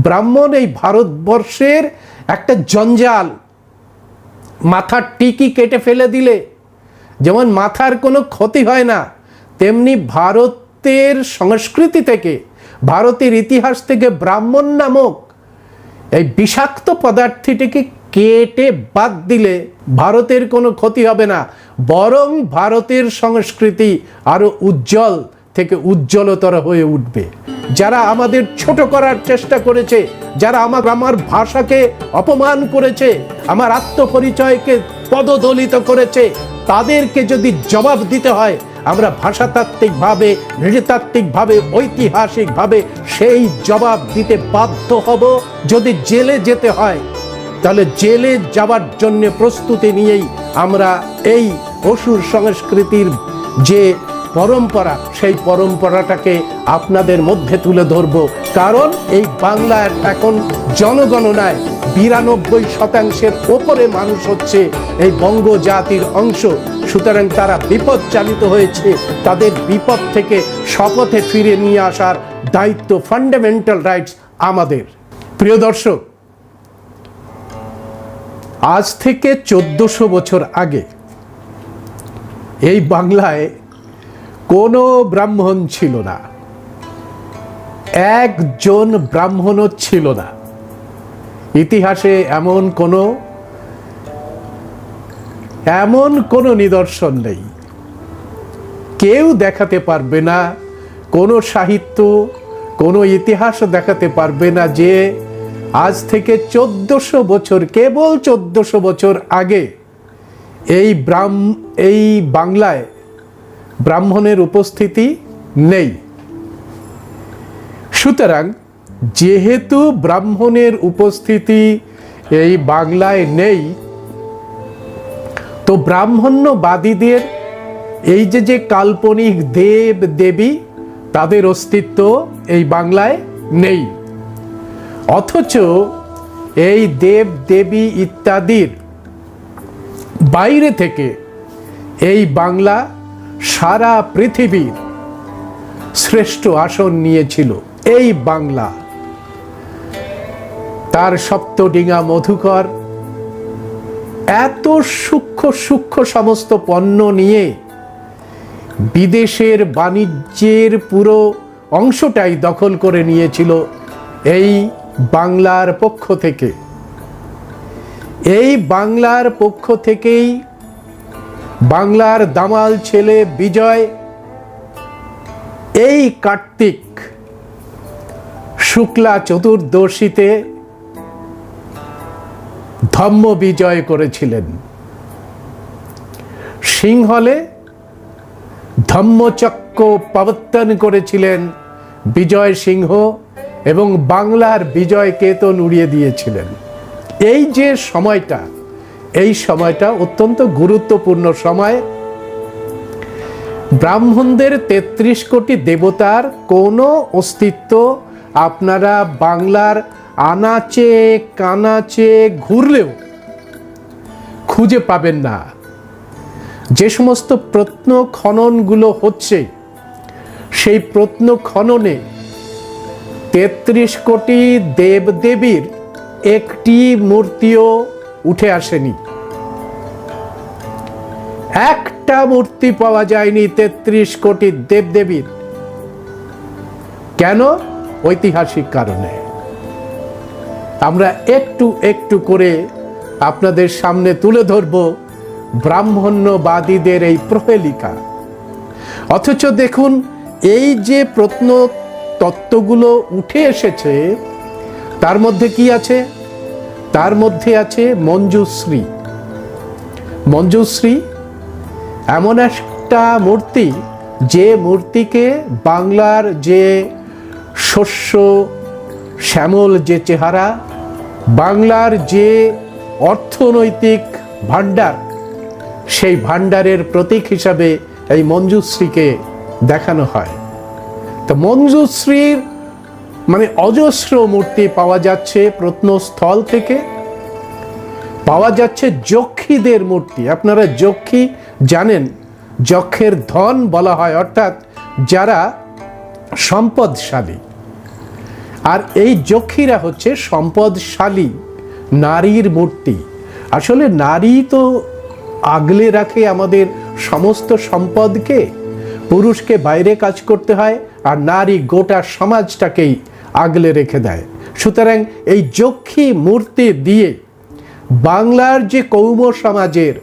ব্রাহ্মণ এই ভারতবর্ষের একটা জঞ্জাল। মাথার টিকি কেটে ফেলে দিলে যেমন মাথার কোনো ক্ষতি হয় না, তেমনি ভারতের সংস্কৃতি থেকে, ভারতের ইতিহাস থেকে ব্রাহ্মণ নামক এই বিষাক্ত পদার্থটিকে কেটে বাদ দিলে ভারতের কোনো ক্ষতি হবে না, বরং ভারতের সংস্কৃতি আরো উজ্জ্বল থেকে উজ্জ্বলতর হয়ে উঠবে। যারা আমাদের ছোট করার চেষ্টা করেছে, যারা আমার ভাষাকে অপমান করেছে, আমার আত্মপরিচয়কে পদদলিত করেছে, তাদেরকে যদি জবাব দিতে হয়, আমরা ভাষাতাত্ত্বিকভাবে, নৃতাত্ত্বিকভাবে, ঐতিহাসিকভাবে সেই জবাব দিতে বাধ্য হব। যদি জেলে যেতে হয়, তাহলে জেলে যাওয়ার জন্য প্রস্তুতি নিয়েই আমরা এই অসুর সংস্কৃতির যে পরম্পরা, সেই পরম্পরাটাকে আপনাদের মধ্যে তুলে ধরব। কারণ এই বাংলার এখন জনগণনায় 92% ওপরে মানুষ হচ্ছে এই বঙ্গ জাতির অংশ। সুতরাং তারা বিপদ চালিত হয়েছে, তাদের বিপদ থেকে শপথে ফিরে নিয়ে আসার দায়িত্ব, ফান্ডামেন্টাল রাইটস আমাদের। প্রিয় দর্শক, আজ থেকে 1400 বছর আগে এই বাংলায় কোনো ব্রাহ্মণ ছিল না, একজন ব্রাহ্মণও ছিল না। ইতিহাসে এমন কোনো নিদর্শন নেই। কেউ দেখাতে পারবে না, কোনো সাহিত্য, কোনো ইতিহাস দেখাতে পারবে না যে আজ থেকে 1400 বছর, কেবল 1400 বছর আগে এই বাংলায় ব্রাহ্মণের উপস্থিতি নেই। সুতরাং যেহেতু ব্রাহ্মণের উপস্থিতি এই বাংলায় নেই, তো ব্রাহ্মণ্যবাদীদের এই যে কাল্পনিক দেব দেবী, তাদের অস্তিত্ব এই বাংলায় নেই। অথচ এই দেব দেবী ইত্যাদির বাইরে থেকে এই বাংলা সারা পৃথিবীর শ্রেষ্ঠ আসন নিয়েছিল। এই বাংলা তার সপ্তডিঙা মধুকর এত সূক্ষ্ম সমস্ত পণ্য নিয়ে বিদেশের বাণিজ্যের পুরো অংশটাই দখল করে নিয়েছিল এই বাংলার পক্ষ থেকে। এই বাংলার পক্ষ থেকেই বাংলার দামাল ছেলে বিজয় এই কার্তিক শুক্লা চতুর্দশীতে ধম্ম বিজয় করেছিলেন। সিংহলে ধম্মচক্র প্রবর্তন করেছিলেন বিজয় সিংহ এবং বাংলার বিজয় কেতন উড়িয়ে দিয়েছিলেন। এই যে সময়টা, এই সময়টা অত্যন্ত গুরুত্বপূর্ণ সময়। ব্রাহ্মণদের 33 কোটি দেবতার কোনো অস্তিত্ব আপনারা বাংলার আনাচে কানাচে ঘুরলেও খুঁজে পাবেন না। যে সমস্ত প্রত্ন খননগুলো হচ্ছে, সেই প্রত্ন খননে 33 কোটি দেবদেবীর একটি মূর্তিও উঠে আসেনি। একটা মূর্তি পাওয়া যায়নি 33 কোটি দেবদেবীর। কেন? ঐতিহাসিক কারণে। আমরা একটু একটু করে আপনাদের সামনে তুলে ধরব ব্রাহ্মণ্যবাদীদের এই প্রহেলিকা। অথচ দেখুন, এই যে প্রত্নতত্ত্বগুলো উঠে এসেছে, তার মধ্যে কি আছে? তার মধ্যে আছে মঞ্জুশ্রী। মঞ্জুশ্রী এমন একটা মূর্তি, যে মূর্তিকে বাংলার যে শস্য শ্যামল যে চেহারা, বাংলার যে অর্থনৈতিক ভাণ্ডার, সেই ভাণ্ডারের প্রতীক হিসাবে এই মঞ্জুশ্রীকে দেখানো হয়। তো মঞ্জুশ্রীর মানে অজস্র মূর্তি পাওয়া যাচ্ছে প্রত্নস্থল থেকে। পাওয়া যাচ্ছে যক্ষীদের মূর্তি। আপনারা যক্ষী জানেন, যক্ষের ধন বলা হয়, অর্থাৎ যারা সম্পদশালী। আর এই যক্ষীরা হচ্ছে সম্পদশালী নারীর মূর্তি। আসলে নারী তো আগলে রাখে আমাদের সমস্ত সম্পদকে, পুরুষকে বাইরে কাজ করতে হয়, আর নারী গোটা সমাজটাকেই আগলে রেখে দেয়। সুতরাং এই যক্ষী মূর্তি দিয়ে বাংলার যে কৌম সমাজের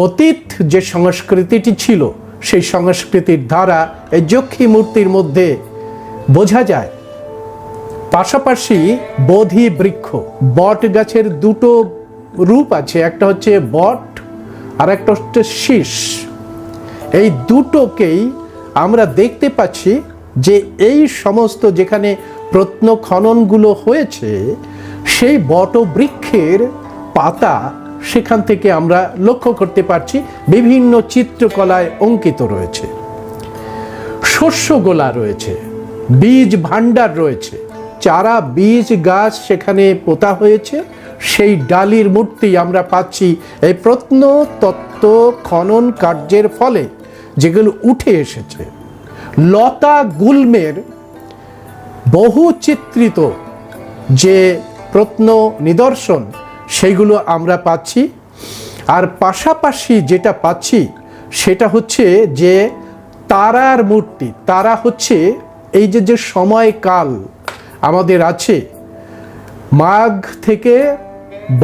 অতীত যে সংস্কৃতিটি ছিল, সেই সংস্কৃতির ধারা এই যক্ষী মূর্তির মধ্যে বোঝা যায়। পাশাপাশি বোধি বৃক্ষ, বট গাছের দুটো রূপ আছে, একটা হচ্ছে বট আর একটা হচ্ছে শীষ। এই দুটোকেই আমরা দেখতে পাচ্ছি যে এই সমস্ত যেখানে প্রত্নখননগুলো হয়েছে, সেই বটবৃক্ষের পাতা সেখান থেকে আমরা লক্ষ্য করতে পারছি বিভিন্ন চিত্রকলায় অঙ্কিত রয়েছে। শস্যগোলা রয়েছে, বীজ ভাণ্ডার রয়েছে, চারা বীজ গাছ সেখানে পোতা হয়েছে, সেই ডালির মূর্তি আমরা পাচ্ছি এই প্রত্নতত্ত্ব খনন কার্যের ফলে যেগুলো উঠে এসেছে। লতা গুল্মের বহু চিত্রিত যে প্রত্ন নিদর্শন, সেইগুলো আমরা পাচ্ছি। আর পাশাপাশি যেটা পাচ্ছি সেটা হচ্ছে যে তারার মূর্তি। তারা হচ্ছে এই যে সময়কাল আমাদের আছে, মাঘ থেকে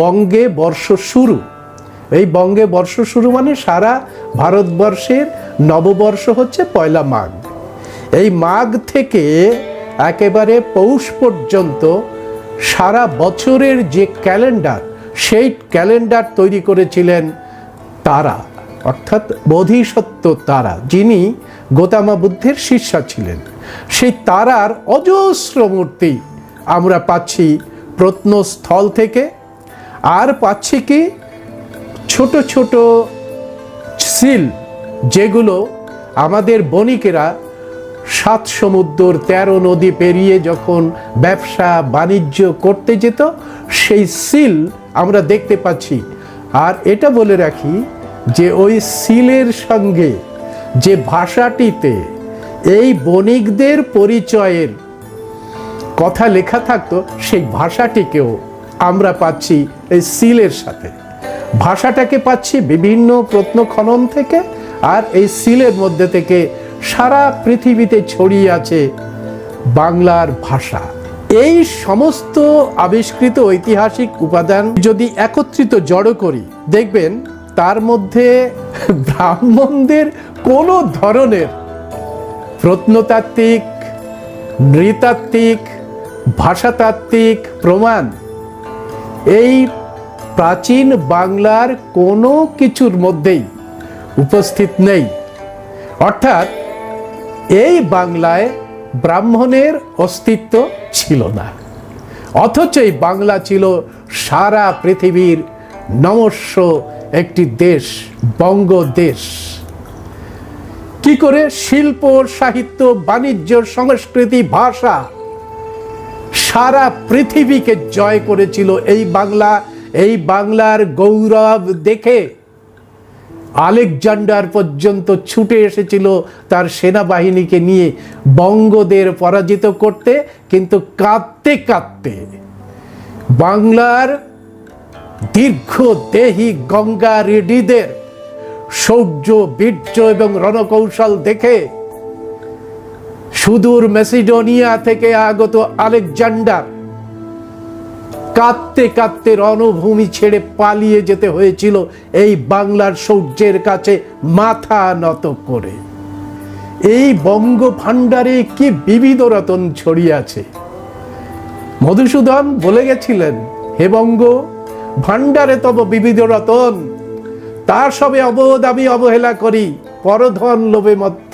বঙ্গে বর্ষ শুরু। এই বঙ্গে বর্ষ শুরু মানে সারা ভারতবর্ষের নববর্ষ হচ্ছে পয়লা মাঘ। এই মাঘ থেকে একেবারে পৌষ পর্যন্ত সারা বছরের যে ক্যালেন্ডার, সেই ক্যালেন্ডার তৈরি করেছিলেন তারা, অর্থাৎ বোধিসত্ত্ব তারা, যিনি গৌতম বুদ্ধের শিষ্যা ছিলেন। সেই তারার অজস্র মূর্তি আমরা পাচ্ছি প্রত্নস্থল থেকে। আর পাচ্ছি কি ছোট ছোট সিল, যেগুলো আমাদের বণিকেরা 7 সমুদ্র 13 নদী পেরিয়ে যখন ব্যবসা বাণিজ্য করতে যেত, সেই সিল আমরা দেখতে পাচ্ছি। আর এটা বলে রাখি যে ওই সিলের সঙ্গে যে ভাষাটিতে এই বণিকদের পরিচয়ের কথা লেখা থাকতো, সেই ভাষাটিকেও আমরা পাচ্ছি এই সিলের সাথে। ভাষাটাকে পাচ্ছি বিভিন্ন প্রত্নখনন থেকে, আর এই সিলের মধ্যে থেকে সারা পৃথিবীতে ছড়িয়ে আছে বাংলার ভাষা। এই সমস্ত আবিষ্কৃত ঐতিহাসিক উপাদান যদি একত্রিত জড়ো করি, দেখবেন তার মধ্যে ব্রাহ্মণদের কোনো ধরনের প্রত্নতাত্ত্বিক, নৃতাত্ত্বিক, ভাষাতাত্ত্বিক প্রমাণ এই প্রাচীন বাংলার কোনো কিছুর মধ্যেই উপস্থিত নেই। অর্থাৎ এই বাংলায় ব্রাহ্মণের অস্তিত্ব ছিল না, অথচ এই বাংলা ছিল সারা পৃথিবীর নমস্য একটি দেশ, বঙ্গদেশ। কি করে শিল্প, সাহিত্য, বাণিজ্য, সংস্কৃতি, ভাষা সারা পৃথিবীকে জয় করেছিল এই বাংলা। এই বাংলার গৌরব দেখে আলেকজান্ডার পর্যন্ত ছুটে এসেছিল তার সেনাবাহিনীকে নিয়ে বঙ্গদের পরাজিত করতে। কিন্তু কাঁদতে কাঁদতে বাংলার দীর্ঘদেহী গঙ্গা রেড্ডিদের শৌর্য, বীর্য এবং রণকৌশল দেখে সুদূর মেসিডোনিয়া থেকে আগত আলেকজান্ডার কাঁদতে কাঁদতে রণভূমি ছেড়ে পালিয়ে যেতে হয়েছিল এই বাংলার শৌর্যের কাছে মাথা নত করে। এই বঙ্গ ভাণ্ডারে কি বিবিধ রতন ছড়িয়ে আছে। মধুসূদন বলে গেছিলেন, হে বঙ্গ ভাণ্ডারে তব বিবিধ রতন, তার সবে অবোধ আমি অবহেলা করি, পরধন লোভে মত্ত।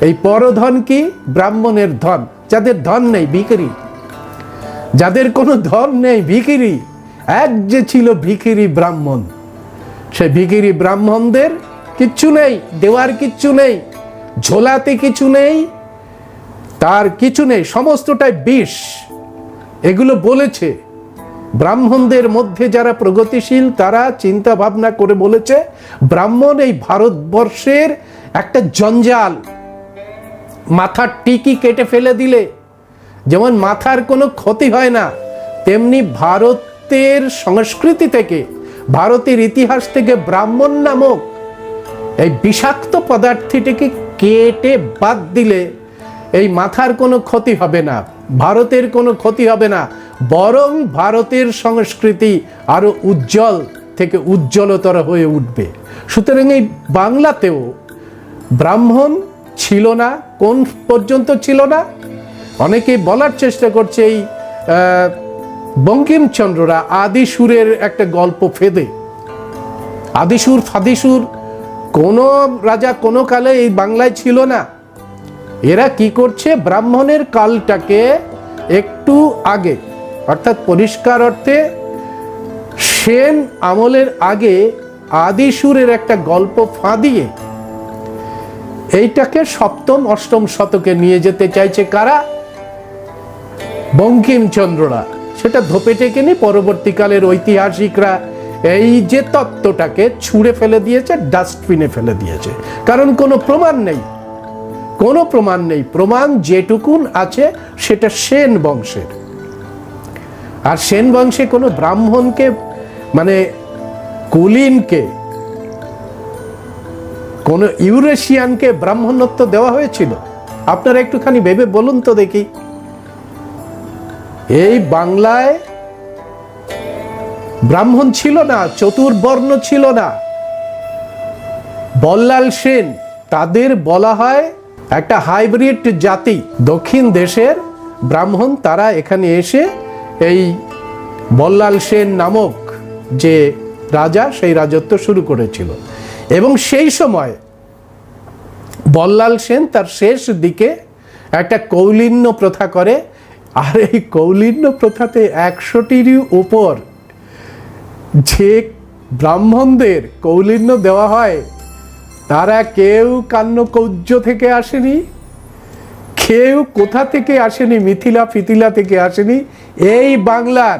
এই পরধন কি? ব্রাহ্মণের ধন। যাদের ধন নেই ভিখিরি, যাদের কোনো ধন নেই ভিখিরি। এক যে ছিল ভিখিরি ব্রাহ্মণ, সে ভিখিরি ব্রাহ্মণদের কিচ্ছু নেই, দেওয়ার কিচ্ছু নেই, ঝোলাতে কিছু নেই, তার কিছু নেই, সমস্তটাই বিষ। এগুলো বলেছে ব্রাহ্মণদের মধ্যে যারা প্রগতিশীল, তারা চিন্তা ভাবনা করে বলেছে ব্রাহ্মণ এই ভারতবর্ষের একটা জঞ্জাল, মাথার টিকি কেটে ফেলে দিলে যেমন মাথার কোনো ক্ষতি হয় না, তেমনি ভারতের সংস্কৃতি থেকে, ভারতের ইতিহাস থেকে ব্রাহ্মণ নামক এই বিষাক্ত পদার্থটিকে কেটে বাদ দিলে এই মাথার কোনো ক্ষতি হবে না, ভারতের কোনো ক্ষতি হবে না, বরং ভারতের সংস্কৃতি আরো উজ্জ্বল থেকে উজ্জ্বলতর হয়ে উঠবে। সুতরাং এই বাংলাতেও ব্রাহ্মণ ছিল না। কোন পর্যন্ত ছিল না? অনেকে বলার চেষ্টা করছে এই বঙ্কিমচন্দ্ররা আদিসুরের একটা গল্প ফেদে। আদিসুর ফাদিসুর কোনো রাজা কোনো কালে এই বাংলায় ছিল না। এরা কি করছে, ব্রাহ্মণের কালটাকে একটু আগে, অর্থাৎ পরিষ্কার অর্থে সেন আমলের আগে আদিসুরের একটা গল্প ফাঁদিয়ে এইটাকে সপ্তম অষ্টম শতকে নিয়ে যেতে চাইছে কারা? বঙ্কিমচন্দ্ররা। সেটা ধোপে টেকেনি, পরবর্তীকালের ঐতিহাসিকরা এই যে তত্ত্বটাকে ছুঁড়ে ফেলে দিয়েছে, ডাস্টবিনে ফেলে দিয়েছে। কারণ কোনো প্রমাণ নেই, কোনো প্রমাণ নেই। প্রমাণ যেটুকুন আছে সেটা সেন বংশের। আর সেন বংশে কোনো ব্রাহ্মণকে, মানে কুলীনকে, কোনো ইউরেশিয়ানকে ব্রাহ্মণত্ব দেওয়া হয়েছিল? আপনারা একটুখানি ভেবে বলুন তো দেখি। এই বাংলায় ব্রাহ্মণ ছিল না, চতুর্বর্ণ ছিল না। বল্লাল সেন, তাদের বলা হয় একটা হাইব্রিড জাতি। দক্ষিণ দেশের ব্রাহ্মণ, তারা এখানে এসে এই বল্লাল সেন নামক যে রাজা, সেই রাজত্ব শুরু করেছিল। এবং সেই সময় বল্লাল সেন তার শেষ দিকে একটা কৌলিন্য প্রথা করে। আর এই কৌলিন্য প্রথাতে 100টিরও উপর যে ব্রাহ্মণদের কৌলিন্য দেওয়া হয়, তারা কেউ কান্যকৌজ্য থেকে আসেনি, কেউ কোথা থেকে আসেনি, মিথিলা ফিথিলা থেকে আসেনি। এই বাংলার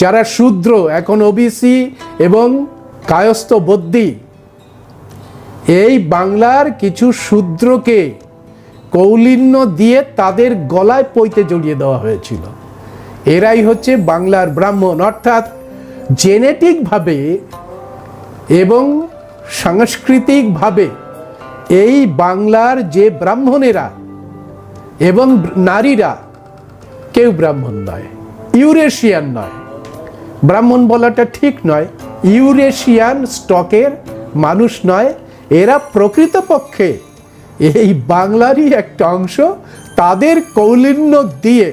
যারা শূদ্র, এখন ওবিসি এবং কায়স্থ বদ্যি, এই বাংলার কিছু শূদ্রকে কৌলিন্য দিয়ে তাদের গলায় পৈতে জড়িয়ে দেওয়া হয়েছিল। এরাই হচ্ছে বাংলার ব্রাহ্মণ। অর্থাৎ জেনেটিকভাবে এবং সাংস্কৃতিকভাবে এই বাংলার যে ব্রাহ্মণেরা এবং নারীরা কেউ ব্রাহ্মণ নয়, ইউরেশিয়ান নয়। ব্রাহ্মণ বলাটা ঠিক নয়, ইউরেশিয়ান স্টকের মানুষ নয়। এরা প্রকৃতপক্ষে এই বাংলারই একটা অংশ। তাদের কৌলিন্য দিয়ে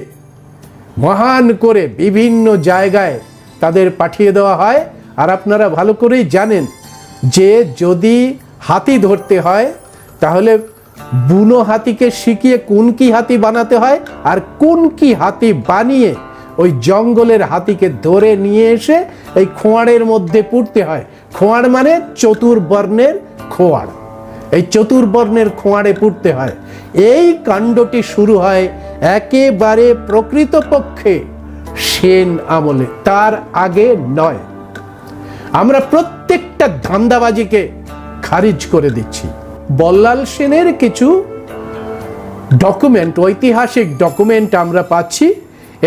মহান করে বিভিন্ন জায়গায় তাদের পাঠিয়ে দেওয়া হয়। আর আপনারা ভালো করেই জানেন যে যদি হাতি ধরতে হয়, তাহলে বুনো হাতিকে শিখিয়ে কুনকি হাতি বানাতে হয়, আর কুনকি হাতি বানিয়ে ওই জঙ্গলের হাতিকে ধরে নিয়ে এসে এই খোঁয়াড়ের মধ্যে পুড়তে হয়। খোঁয়াড় মানে চতুর্বর্ণের খোঁয়াড়, এই চতুর্বর্ণের খোঁয়াড়ে পুড়তে হয়। এই কাণ্ডটি শুরু হয় একেবারে প্রকৃতপক্ষে সেন আমলে, তার আগে নয়। আমরা প্রত্যেকটা ধান্দাবাজিকে খারিজ করে দিচ্ছি। বল্লাল সেনের কিছু ডকুমেন্ট, ঐতিহাসিক ডকুমেন্ট আমরা পাচ্ছি,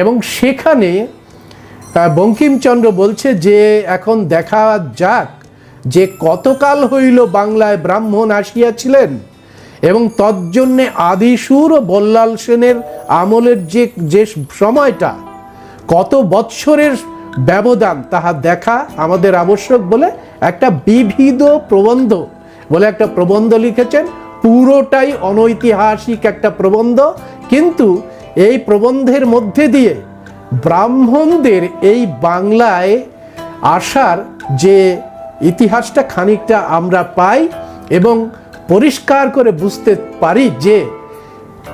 এবং সেখানে বঙ্কিমচন্দ্র বলছে যে এখন দেখা যাক যে কতকাল হইল বাংলায় ব্রাহ্মণ আসিয়াছিলেন, এবং তজ্জন্যে আদিসুর ও বল্লাল সেনের আমলের যে সময়টা, কত বৎসরের ব্যবধান, তাহা দেখা আমাদের আবশ্যক বলে একটা বিবিধ প্রবন্ধ বলে একটা প্রবন্ধ লিখেছেন। পুরোটাই অনৈতিহাসিক একটা প্রবন্ধ, কিন্তু এই প্রবন্ধের মধ্যে দিয়ে ব্রাহ্মণদের এই বাংলায় আসার যে ইতিহাসটা খানিকটা আমরা পাই, এবং পরিষ্কার করে বুঝতে পারি যে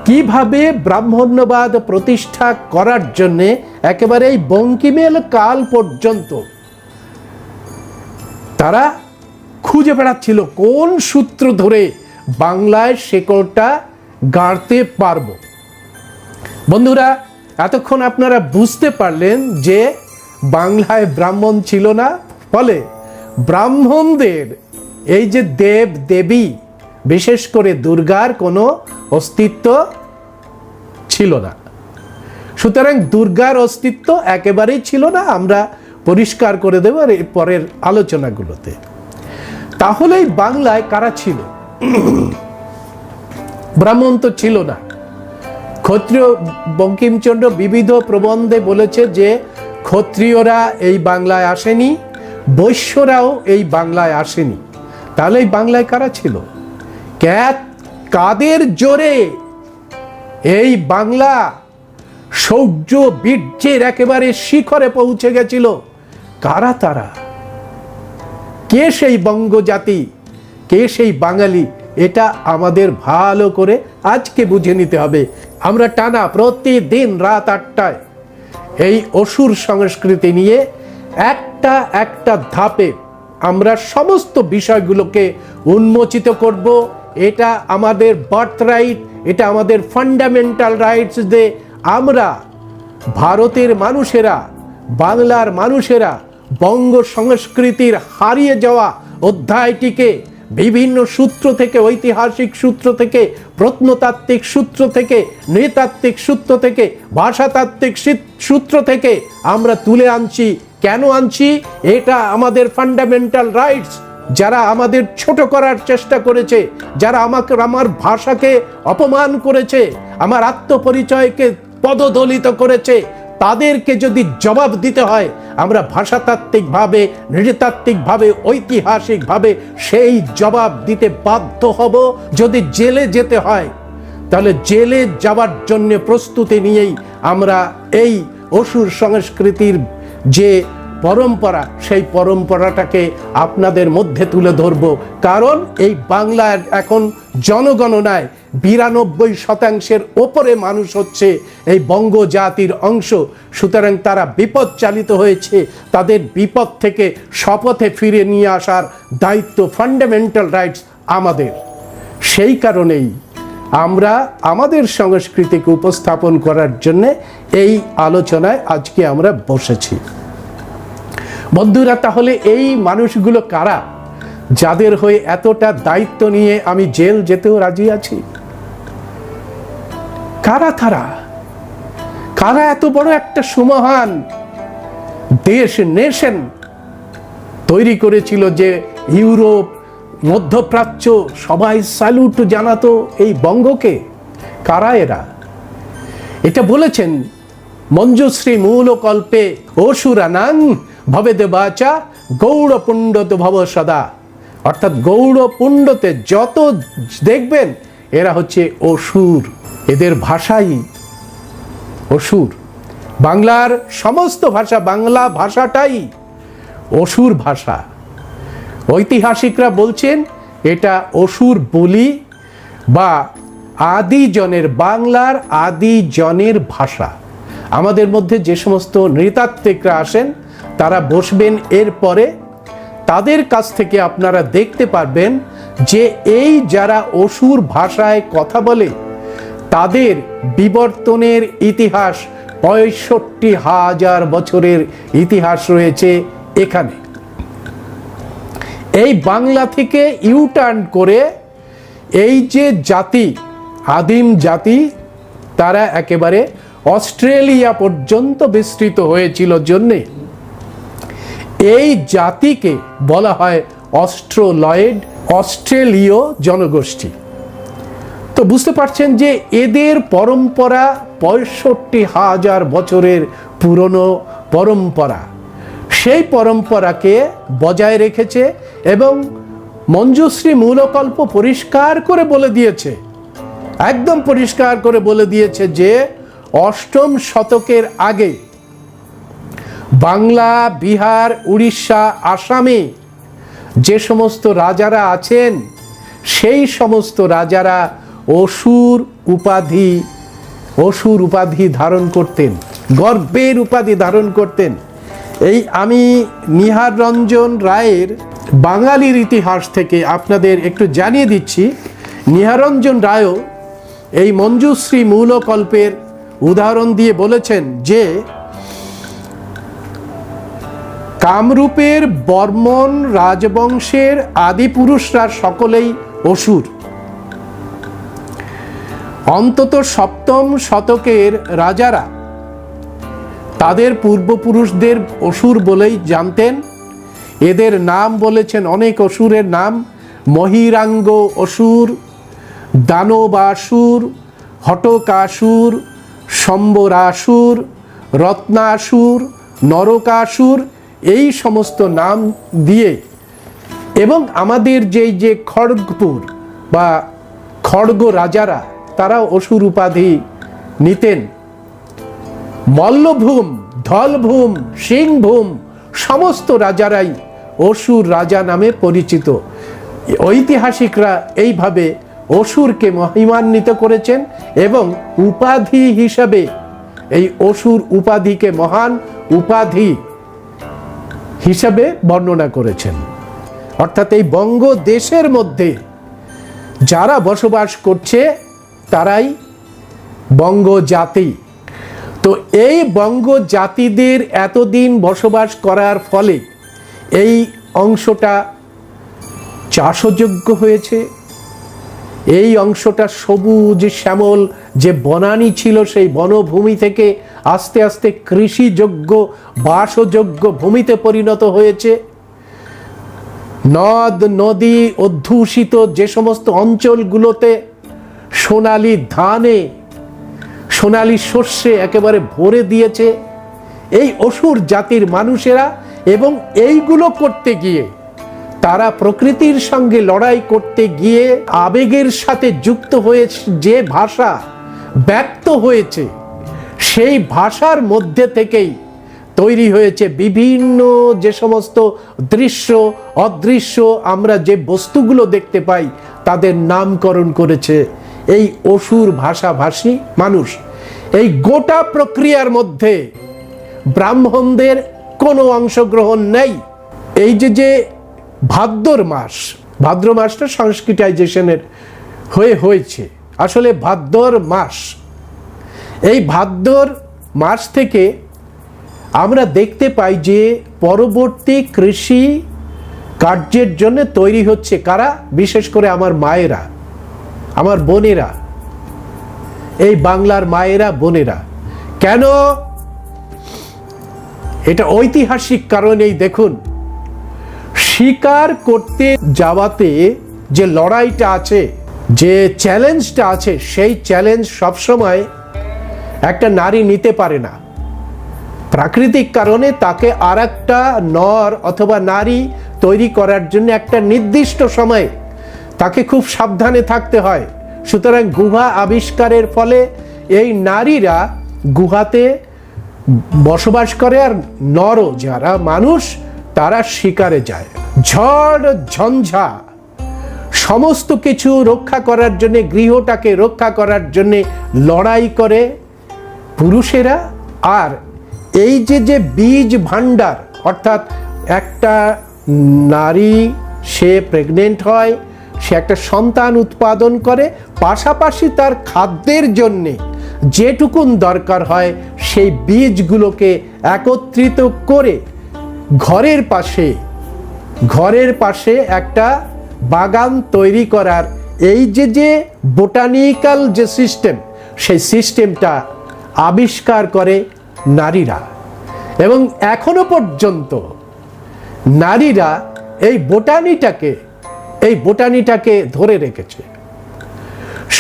কিভাবে ব্রাহ্মণ্যবাদ প্রতিষ্ঠা করার জন্যে একেবারে এই বঙ্কিমেল কাল পর্যন্ত তারা খুঁজে বেড়াচ্ছিল কোন সূত্র ধরে বাংলায় শেকড়টা গাড়তে পারবো। বন্ধুরা, এতক্ষণ আপনারা বুঝতে পারলেন যে বাংলায় ব্রাহ্মণ ছিল না, ফলে ব্রাহ্মণদের এই যে দেব দেবী, বিশেষ করে দুর্গার কোনো অস্তিত্ব ছিল না। সুতরাং দুর্গার অস্তিত্ব একেবারেই ছিল না, আমরা পরিষ্কার করে দেব এর পরের আলোচনাগুলোতে। তাহলেই বাংলায় কারা ছিল? ব্রাহ্মণ তো ছিল না। ক্ষত্রিয় বঙ্কিমচন্দ্র বিবিধ প্রবন্ধে বলেছে যে ক্ষত্রিয়রা এই বাংলায় আসেনি, বৈশ্যরাও এই বাংলায় আসেনি। তাহলে এই বাংলায় কারা ছিল? কাদের জোরে এই বাংলা শৌর্য বীর্যের একেবারে শিখরে পৌঁছে গেছিল? কারা তারা? কে সেই বঙ্গজাতি? কে সেই বাঙালি? এটা আমাদের ভালো করে আজকে বুঝে নিতে হবে। আমরা টানা প্রতিদিন রাত 8টায় এই অসুর সংস্কৃতি নিয়ে একটা একটা ধাপে আমরা সমস্ত বিষয়গুলোকে উন্মোচিত করব। এটা আমাদের বার্থ রাইট, এটা আমাদের ফান্ডামেন্টাল রাইটস যে আমরা ভারতের মানুষেরা, বাংলার মানুষেরা বঙ্গ সংস্কৃতির হারিয়ে যাওয়া অধ্যায়টিকে বিভিন্ন সূত্র থেকে, ঐতিহাসিক সূত্র থেকে, প্রত্নতাত্ত্বিক সূত্র থেকে, নৃতাত্ত্বিক সূত্র থেকে, ভাষাতাত্ত্বিক সূত্র থেকে আমরা তুলে আনছি। কেন আনছি? এটা আমাদের ফান্ডামেন্টাল রাইটস। যারা আমাদের ছোট করার চেষ্টা করেছে, যারা আমার ভাষাকে অপমান করেছে, আমার আত্মপরিচয়কে পদদলিত করেছে, তাদেরকে যদি জবাব দিতে হয়, আমরা ভাষাতাত্ত্বিকভাবে, নৃতাত্ত্বিকভাবে, ঐতিহাসিকভাবে সেই জবাব দিতে বাধ্য হব। যদি জেলে যেতে হয়, তাহলে জেলে যাওয়ার জন্য প্রস্তুতি নিয়েই আমরা এই অসুর সংস্কৃতির যে পরম্পরা, সেই পরম্পরাটাকে আপনাদের মধ্যে তুলে ধরব। কারণ এই বাংলার এখন জনগণনায় 92% ওপরে মানুষ হচ্ছে এই বঙ্গ জাতির অংশ। সুতরাং তারা বিপদ চালিত হয়েছে। তাদের বিপদ থেকে শপথে ফিরে নিয়ে আসার দায়িত্ব, ফান্ডামেন্টাল রাইটস আমাদের। সেই কারণেই আমরা আমাদের সংস্কৃতিকে উপস্থাপন করার জন্য এই আলোচনায় আজকে আমরা বসেছি। বন্ধুরা, তাহলে এই মানুষগুলো কারা, যাদের হয়ে এতটা দায়িত্ব নিয়ে আমি জেল যেতেও রাজি আছি? কারা তারা? কারা এত বড় একটা সুমহান দেশ, নেশন তৈরি করেছিল যে ইউরোপ, মধ্যপ্রাচ্য সবাই স্যালুট জানাতো এই বঙ্গকে? কারা এরা? এটা বলেছেন মঞ্জুশ্রী মূলকল্পে অসুরানাং ভবেদেবাচা গৌড়পুণ্ডত ভব সদা। অর্থাৎ গৌড়পুণ্ডতে যত দেখবেন এরা হচ্ছে অসুর, এদের ভাষাই অসুর। বাংলার সমস্ত ভাষা, বাংলা ভাষাটাই অসুর ভাষা। ঐতিহাসিকরা বলছেন এটা অসুর বলি বা আদিজনের, বাংলার আদিজনের ভাষা। আমাদের মধ্যে যে সমস্ত নৃতাত্ত্বিকরা আসেন তারা বসবেন এরপরে, তাদের কাছ থেকে আপনারা দেখতে পারবেন যে এই যারা অসুর ভাষায় কথা বলে তাদের বিবর্তনের ইতিহাস 65,000 বছরের ইতিহাস রয়েছে এখানে। এই বাংলা থেকে ইউটার্ন করে এই যে জাতি, আদিম জাতি, তারা একেবারে অস্ট্রেলিয়া পর্যন্ত বিস্তৃত হয়েছিল জন্যে এই জাতিকে বলা হয় অস্ট্রোলয়েড, অস্ট্রেলীয় জনগোষ্ঠী। তো বুঝতে পারছেন যে এদের পরম্পরা 65,000 বছরের পুরনো পরম্পরা। সেই পরম্পরাকে বজায় রেখেছে এবং মঞ্জুশ্রী মূলকল্প পরিষ্কার করে বলে দিয়েছে, একদম পরিষ্কার করে বলে দিয়েছে যে 8ম শতকের আগে বাংলা, বিহার, উড়িষ্যা, আসামে যে সমস্ত রাজারা আছেন সেই সমস্ত রাজারা অসুর উপাধি ধারণ করতেন, গর্বের উপাধি ধারণ করতেন। এই আমি নিহার রঞ্জন রায়ের বাঙালির ইতিহাস থেকে আপনাদের একটু জানিয়ে দিচ্ছি। নিহারঞ্জন রায়ও এই মঞ্জুশ্রী মূলকল্পের উদাহরণ দিয়ে বলেছেন যে কামরূপের বর্মন রাজবংশের আদি পুরুষরা সকলেই অসুর। অন্তত 7ম শতকের রাজারা তাদের পূর্বপুরুষদের অসুর বলেই জানতেন। এদের নাম বলেছেন, অনেক অসুরের নাম: মহিরাঙ্গ অসুর, দানবাসুর, হটকাসুর, সম্বরাসুর, রত্নাসুর, নরকাসুর, এই সমস্ত নাম দিয়ে। এবং আমাদের যে খড়গপুর বা খড়গ রাজারা, তারা অসুর উপাধি নিতেন। মল্লভূম, ধলভূম, সিংভূম সমস্ত রাজারাই অসুর রাজা নামে পরিচিত। ঐতিহাসিকরা এইভাবে অসুরকে মহিমান্বিত করেছেন এবং উপাধি হিসাবে এই অসুর উপাধিকে মহান উপাধি হিসাবে বর্ণনা করেছেন। অর্থাৎ এই বঙ্গ দেশের মধ্যে যারা বসবাস করছে তারাই বঙ্গ জাতি। তো এই বঙ্গ জাতিদের এতদিন বসবাস করার ফলে এই অংশটা চাষযোগ্য হয়েছে। এই অংশটা সবুজ শ্যামল যে বনানী ছিল, সেই বনভূমি থেকে আস্তে আস্তে কৃষিযোগ্য, বাসযোগ্য ভূমিতে পরিণত হয়েছে। নদ নদী অধ্যুষিত যে সমস্ত অঞ্চলগুলোতে সোনালি ধানে, সোনালি শস্যে একেবারে ভরে দিয়েছে এই অসুর জাতির মানুষেরা। এবং এইগুলো করতে গিয়ে তারা প্রকৃতির সঙ্গে লড়াই করতে গিয়ে আবেগের সাথে যুক্ত হয়ে যে ভাষা ব্যক্ত হয়েছে, সেই ভাষার মধ্যে থেকেই তৈরি হয়েছে বিভিন্ন যে সমস্ত দৃশ্য, অদৃশ্য আমরা যে বস্তুগুলো দেখতে পাই, তাদের নামকরণ করেছে এই অসুর ভাষাভাষী মানুষ। এই গোটা প্রক্রিয়ার মধ্যে ব্রাহ্মণদের কোনো অংশগ্রহণ নেই। এই যে ভাদ্র মাস, ভাদ্র মাসটা সংস্কৃতাইজেশনের হয়েছে, আসলে ভাদ্র মাস। এই ভাদ্র মাস থেকে আমরা দেখতে পাই যে পরবর্তী কৃষি কার্যের জন্য তৈরি হচ্ছে কারা? বিশেষ করে আমার মায়েরা, আমার বোনেরা, এই বাংলার মায়েরা, বোনেরা। কেন? এটা ঐতিহাসিক কারণেই। দেখুন, শিকার করতে যাওয়াতে যে লড়াইটা আছে, যে চ্যালেঞ্জটা আছে, সেই চ্যালেঞ্জ সবসময় একটা নারী নিতে পারে না। প্রাকৃতিক কারণে তাকে আর একটা নর অথবা নারী তৈরি করার জন্য একটা নির্দিষ্ট সময়ে তাকে খুব সাবধানে থাকতে হয়। সুতরাং গুহা আবিষ্কারের ফলে এই নারীরা গুহাতে বসবাস করে, আর নর যারা মানুষ তারা শিকারে যায়। ঝড় ঝঞ্ঝা সমস্ত কিছু রক্ষা করার জন্য, গৃহটাকে রক্ষা করার জন্য লড়াই করে পুরুষেরা। আর এই যে বীজ ভাণ্ডার, অর্থাৎ একটা নারী সে প্রেগনেন্ট হয়, সে একটা সন্তান উৎপাদন করে, পাশাপাশি তার খাদ্যের জন্যে যেটুকুন দরকার হয় সেই বীজগুলোকে একত্রিত করে ঘরের পাশে একটা বাগান তৈরি করার এই যে বোটানিক্যাল যে সিস্টেম, সেই সিস্টেমটা আবিষ্কার করে নারীরা। এবং এখনো পর্যন্ত নারীরা এই বোটানিটাকে ধরে রেখেছে।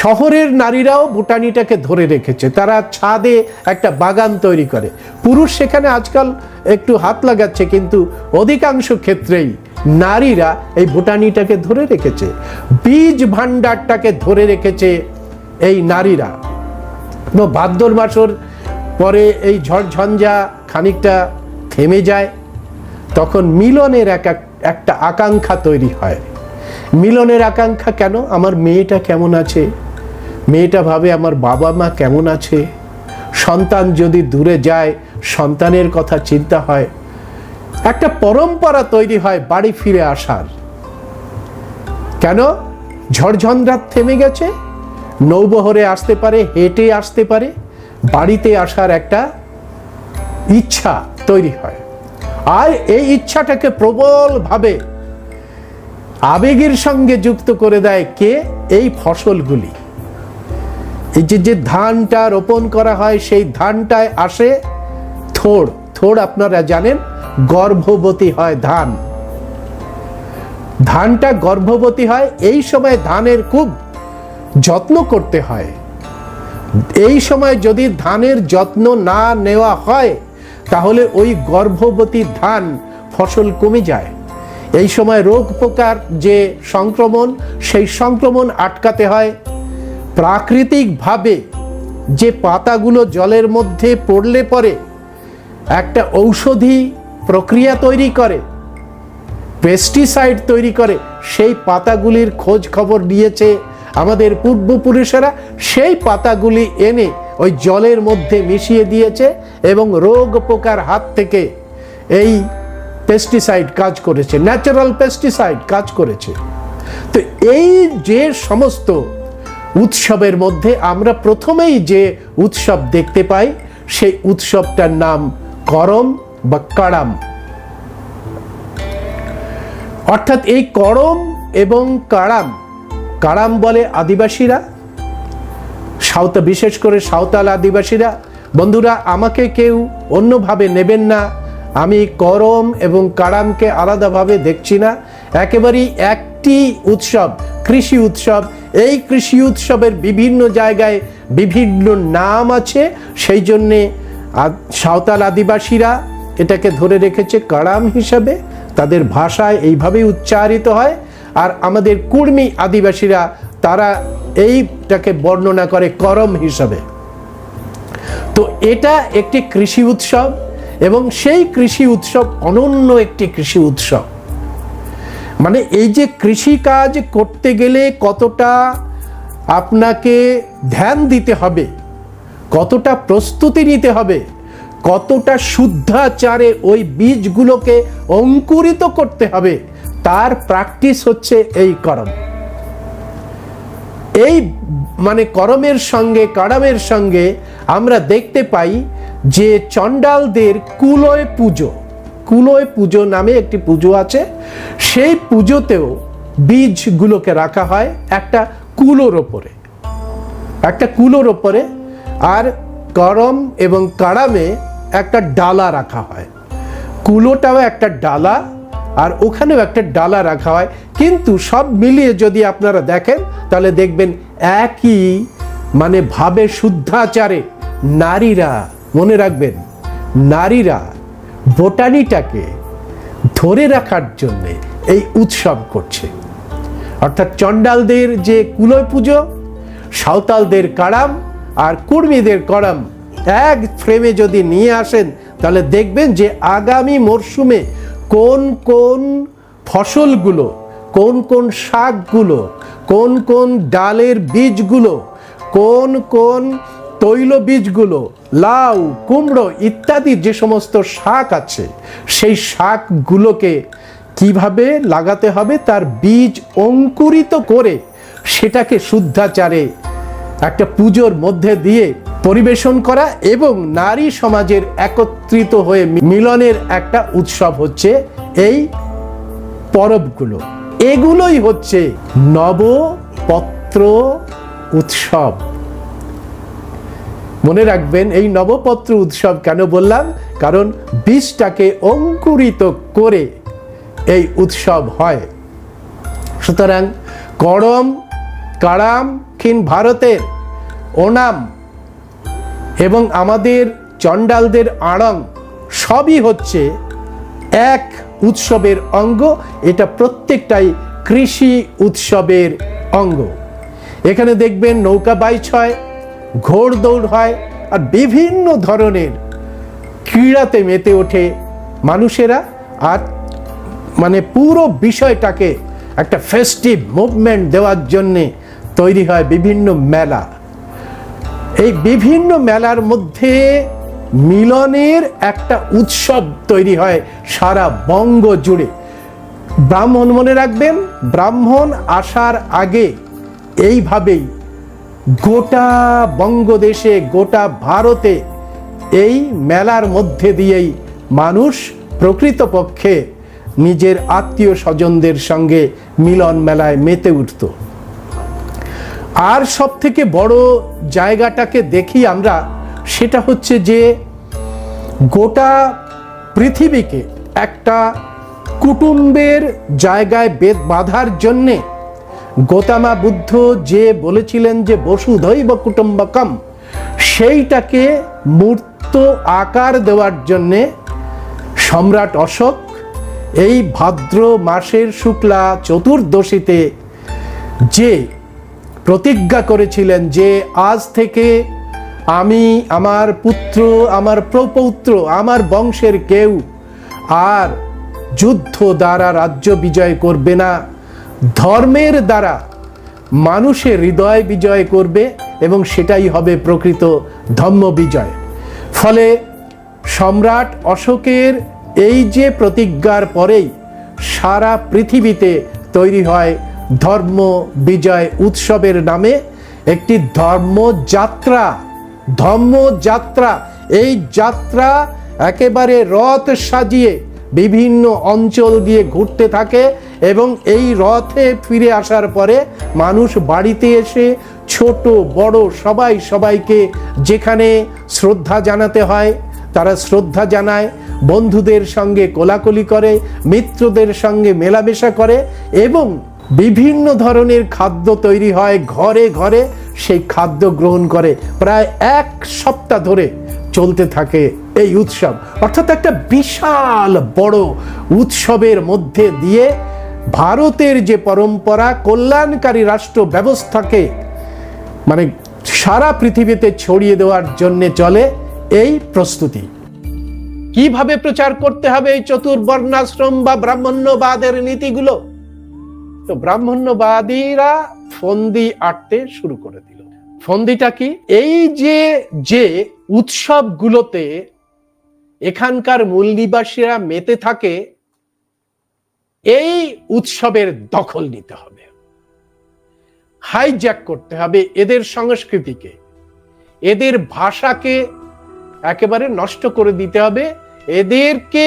শহরের নারীরাও বোটানিটাকে ধরে রেখেছে। তারা ছাদে একটা বাগান তৈরি করে। পুরুষ সেখানে আজকাল একটু হাত লাগাচ্ছে, কিন্তু অধিকাংশ ক্ষেত্রেই নারীরা এই বোটানিটাকে ধরে রেখেছে, বীজ ভাণ্ডারটাকে ধরে রেখেছে এই নারীরা। ভাদ্র মাসের পরে এই ঝড়ঝঞ্ঝা খানিকটা থেমে যায়, তখন মিলনের একটা আকাঙ্ক্ষা তৈরি হয়। মিলনের আকাঙ্ক্ষা কেন? আমার মেয়েটা কেমন আছে, মেয়েটা ভাবে আমার বাবা মা কেমন আছে, সন্তান যদি দূরে যায় সন্তানের কথা চিন্তা হয়, একটা পরম্পরা তৈরি হয় বাড়ি ফিরে আসার। কেন? ঝড়ঝঞ্ঝা থেমে গেছে, নৌবহরে আসতে পারে, হেঁটে আসতে পারে, বাড়িতে আসার একটা ইচ্ছা তৈরি হয়। আর এই ইচ্ছাটাকে প্রবলভাবে আবেগের সঙ্গে যুক্ত করে দেয় কে? এই ফসলগুলি। এই যে ধানটা রোপণ করা হয়, সেই ধানটায় আসে থোড় আপনারা জানেন গর্ভবতী হয় ধানটা গর্ভবতী হয়। এই সময় ধানের খুব যত্ন করতে হয়। এই সময় যদি ধানের যত্ন না নেওয়া হয় তাহলে ওই গর্ভবতী ধান ফসল কমে যায়। এই সময় রোগ পোকার যে সংক্রমণ, সেই সংক্রমণ আটকাতে হয়। প্রাকৃতিকভাবে যে পাতাগুলো জলের মধ্যে পড়লে পরে একটা ঔষধি প্রক্রিয়া তৈরি করে, পেস্টিসাইড তৈরি করে, সেই পাতাগুলির খোঁজ খবর নিয়েছে আমাদের পূর্বপুরুষেরা। সেই পাতাগুলি এনে ওই জলের মধ্যে মিশিয়ে দিয়েছে এবং রোগ পোকার হাত থেকে এই পেস্টিসাইড কাজ করেছে, ন্যাচারাল পেস্টিসাইড কাজ করেছে। তো এই যে সমস্ত উৎসবের মধ্যে আমরা প্রথমেই যে উৎসব দেখতে পাই সেই উৎসবটার নাম করম বা কাড়াম। অর্থাৎ এই করম এবং কাড়াম বলে আদিবাসীরা, বিশেষ করে সাঁওতাল আদিবাসীরা। বন্ধুরা, আমাকে কেউ অন্যভাবে নেবেন না, আমি করম এবং কাড়ামকে আলাদাভাবে দেখছি না। একেবারেই একটি উৎসব, কৃষি উৎসব। এই কৃষি উৎসবের বিভিন্ন জায়গায় বিভিন্ন নাম আছে, সেই জন্যে সাঁওতাল আদিবাসীরা এটাকে ধরে রেখেছে কাড়াম হিসাবে, তাদের ভাষায় এইভাবেই উচ্চারিত হয়। আর আমাদের কুর্মি আদিবাসীরা তারা এইটাকে বর্ণনা করে করম হিসাবে। তো এটা একটি কৃষি উৎসব এবং সেই কৃষি উৎসব অনন্য একটি কৃষি উৎসব। মানে এই যে কৃষি কাজ করতে গেলে কতটা আপনাকে ধ্যান দিতে হবে, কতটা প্রস্তুতি নিতে হবে, কতটা শুদ্ধাচারে ওই বীজগুলোকে অঙ্কুরিত করতে হবে, তার প্র্যাকটিস হচ্ছে এই করম। এই মানে করমের সঙ্গে কাড়ামের সঙ্গে আমরা দেখতে পাই যে চণ্ডালদের কুলয় পুজো নামে একটি পুজো আছে। সেই পুজোতেও বীজগুলোকে রাখা হয় একটা কুলোর ওপরে, আর করম এবং কাড়ামে একটা ডালা রাখা হয়। কুলোটাও একটা ডালা আর ওখানেও একটা ডালা রাখা হয়, কিন্তু সব মিলিয়ে যদি আপনারা দেখেন তাহলে দেখবেন একই মানে ভাবে শুদ্ধাচারে নারীরা, মনে রাখবেন, নারীরা বোটানিটাকে ধরে রাখার জন্যে এই উৎসব করছে। অর্থাৎ চণ্ডালদের যে কুলয় পুজো, সাঁওতালদের কাড়াম আর কুর্মীদের করম এক ফ্রেমে যদি নিয়ে আসেন তাহলে দেখবেন যে আগামী মরশুমে কোন কোন ফসলগুলো, কোন কোন শাকগুলো, কোন কোন ডালের বীজগুলো, কোন কোন তৈল বীজগুলো, লাউ, কুমড়ো ইত্যাদি যে সমস্ত শাক আছে, সেই শাকগুলোকে কিভাবে লাগাতে হবে তার বীজ অঙ্কুরিত করে সেটাকে শুদ্ধাচারে একটা পুজোর মধ্যে দিয়ে পরিবেশন করা এবং নারী সমাজের একত্রিত হয়ে মিলনের একটা উৎসব হচ্ছে এই পরবগুলো। এগুলোই হচ্ছে নবপত্র উৎসব। মনে রাখবেন, এই নবপত্র উৎসব কেন বললাম, কারণ বীজটাকে অঙ্কুরিত করে এই উৎসব হয়। সুতরাং করম, কাড়াম, দক্ষিণ ভারতের ওনাম এবং আমাদের চণ্ডালদের আড়ং সবই হচ্ছে এক উৎসবের অঙ্গ। এটা প্রত্যেকটাই কৃষি উৎসবের অঙ্গ। এখানে দেখবেন নৌকা বাইচ হয়, ঘোড় দৌড় হয়, আর বিভিন্ন ধরনের ক্রীড়াতে মেতে ওঠে মানুষেরা। আর মানে পুরো বিষয়টাকে একটা ফেস্টিভ মুভমেন্ট দেওয়ার জন্যে তৈরি হয় বিভিন্ন মেলা। এই বিভিন্ন মেলার মধ্যে মিলনের একটা উৎসব তৈরি হয় সারা বঙ্গ জুড়ে। ব্রাহ্মণ, মনে রাখবেন, ব্রাহ্মণ আসার আগে এইভাবেই গোটা বঙ্গদেশে, গোটা ভারতে এই মেলার মধ্যে দিয়েই মানুষ প্রকৃতপক্ষে নিজের আত্মীয় স্বজনদের সঙ্গে মিলন মেলায় মেতে উঠত। আর সব থেকে বড় জায়গাটাকে দেখি আমরা, সেটা হচ্ছে যে গোটা পৃথিবীকে একটা কুটুম্বের জায়গায় বেদ বাঁধার জন্যে গৌতম বুদ্ধ যে বলেছিলেন যে বসুধৈব কুটুম্বকম, সেইটাকে মূর্ত আকার দেওয়ার জন্যে সম্রাট অশোক এই ভাদ্র মাসের শুক্লা চতুর্দশীতে যে প্রতিজ্ঞা করেছিলেন যে আজ থেকে আমি, আমার পুত্র, আমার প্রপৌত্র, আমার বংশের কেউ আর যুদ্ধ দ্বারা রাজ্য বিজয় করবে না, ধর্মের দ্বারা মানুষের হৃদয় বিজয় করবে এবং সেটাই হবে প্রকৃত ধর্ম বিজয়। ফলে সম্রাট অশোকের এই যে প্রতিজ্ঞার পরেই সারা পৃথিবীতে তৈরি হয় ধর্ম বিজয় উৎসবের নামে একটি ধর্মযাত্রা। ধর্মযাত্রা, এই যাত্রা একেবারে রথ সাজিয়ে বিভিন্ন অঞ্চল দিয়ে ঘুরতে থাকে এবং এই রথে ফিরে আসার পরে মানুষ বাড়িতে এসে ছোট বড় সবাই সবাইকে যেখানে শ্রদ্ধা জানাতে হয় তারা শ্রদ্ধা জানায়, বন্ধুদের সঙ্গে কোলাকুলি করে, মিত্রদের সঙ্গে মেলামেশা করে এবং বিভিন্ন ধরনের খাদ্য তৈরি হয় ঘরে ঘরে, সেই খাদ্য গ্রহণ করে। প্রায় এক সপ্তাহ ধরে চলতে থাকে এই উৎসব, অর্থাৎ একটা বিশাল বড় উৎসবের মধ্যে দিয়ে ভারতের যে পরম্পরা কল্যাণকারী রাষ্ট্র ব্যবস্থাকে মানে সারা পৃথিবীতে ছড়িয়ে দেওয়ার জন্য চলে এই প্রস্তুতি। কিভাবে প্রচার করতে হবে এই চতুর্বর্ণাশ্রম বা ব্রাহ্মণ্যবাদের নীতিগুলো? তো ব্রাহ্মণ্যবাদীরা ফন্দি আঁটতে শুরু করে দিল। ফন্দিটা কি? এই যে উৎসবগুলোতে এখানকার মূল নিবাসীরা মেতে থাকে, এই উৎসবের দখল নিতে হবে, হাইজ্যাক করতে হবে এদের সংস্কৃতিকে, এদের ভাষাকে একেবারে নষ্ট করে দিতে হবে, এদেরকে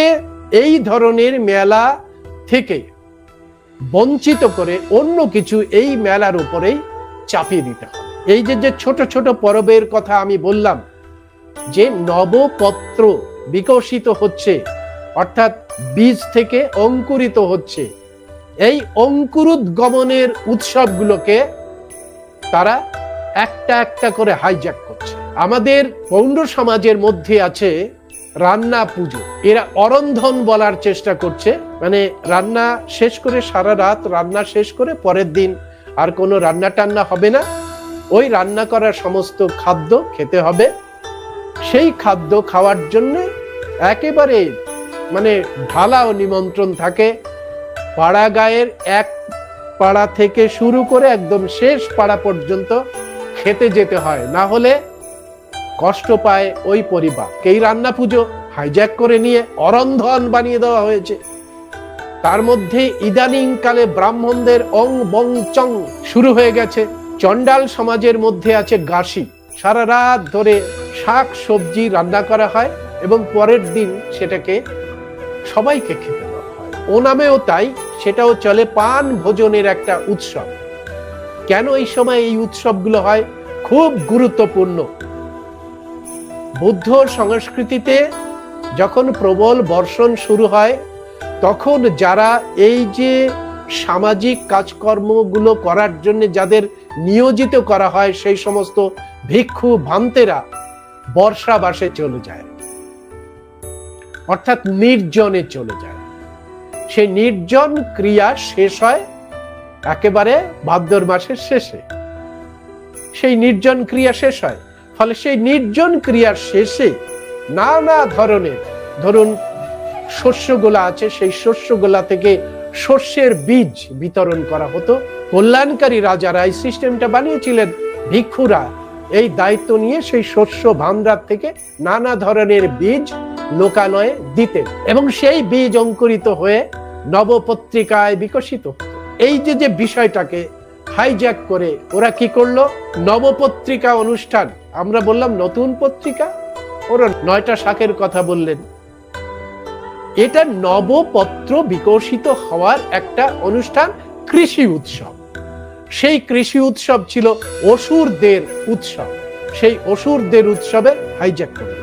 এই ধরনের মেলা থেকে বঞ্চিত করে অন্য কিছু এই মেলার উপরেই চাপিয়ে দিতে হবে। এই যে ছোট ছোট পরবের কথা আমি বললাম, যে নবপত্র বিকশিত হচ্ছে অর্থাৎ বীজ থেকে অঙ্কুরিত হচ্ছে, এই অঙ্কুরোদ্গমনের উৎসবগুলোকে তারা একটা একটা করে হাইজ্যাক করছে। আমাদের পৌণ্ড সমাজের মধ্যে আছে রান্না পুজো, এরা অরন্ধন বলার চেষ্টা করছে, মানে রান্না শেষ করে সারা রাত রান্না শেষ করে পরের দিন আর কোনো রান্না টান্না হবে না, ওই রান্না করা সমস্ত খাদ্য খেতে হবে। সেই খাদ্য খাওয়ার জন্য একেবারে মানে ঢালা ও নিমন্ত্রণ থাকে, পাড়া গায়ের এক পাড়া থেকে শুরু করে একদম শেষ পাড়া পর্যন্ত খেতে যেতে হয়, না হলে কষ্ট পায় ওই পরিবার। এই রান্না পুজো হাইজ্যাক করে নিয়ে অরন্ধন বানিয়ে দেওয়া হয়েছে। তার মধ্যে ইদানিং কালে ব্রাহ্মণদের অং বং চং শুরু হয়ে গেছে। চণ্ডাল সমাজের মধ্যে আছে গাসি, সারা রাত ধরে শাক সবজি রান্না করা হয় এবং পরের দিন সেটাকে সবাইকে খেতে দেওয়া হয়। ও নামেও তাই, সেটাও চলে পান ভোজনের একটা উৎসব। কেন এই সময় এই উৎসবগুলো হয়? খুব গুরুত্বপূর্ণ। বৌদ্ধ সংস্কৃতিতে যখন প্রবল বর্ষণ শুরু হয়, তখন যারা এই যে সামাজিক কাজকর্মগুলো করার জন্য যাদের নিয়োজিত করা হয়, সেই সমস্ত ভিক্ষু ভান্তেরা বর্ষাবাসে চলে যায়, অর্থাৎ নির্জনে চলে যায়। সেই নির্জন ক্রিয়া শেষ হয় একেবারে ভাদ্র মাসের শেষে, সেই নির্জন ক্রিয়া শেষ হয়। ফলে সেই নির্জন ক্রিয়ার শেষে নানা ধরনের, ধরুন শস্যগুলা আছে, সেই শস্যগুলা থেকে শস্যের বীজ বিতরণ করা হতো। কল্যাণকারী রাজারা এই সিস্টেমটা বানিয়েছিলেন, ভিক্ষুরা এই দায়িত্ব নিয়ে সেই শস্য ভান্ডার থেকে নানা ধরনের বীজ লোকালয়ে দিতেন এবং সেই বীজ অঙ্কুরিত হয়ে নবপত্রিকায় বিকশিত হতো। এই যে বিষয়টাকে হাইজ্যাক করে ওরা কি করলো? নবপত্রিকা অনুষ্ঠান, আমরা বললাম নতুন পত্রিকা, ওরা 9টা শাকের কথা বললেন। এটা নবপত্র বিকশিত হওয়ার একটা অনুষ্ঠান, কৃষি উৎসব। সেই কৃষি উৎসব ছিল অসুরদের উৎসব, সেই অসুরদের উৎসবে হাইজ্যাক করে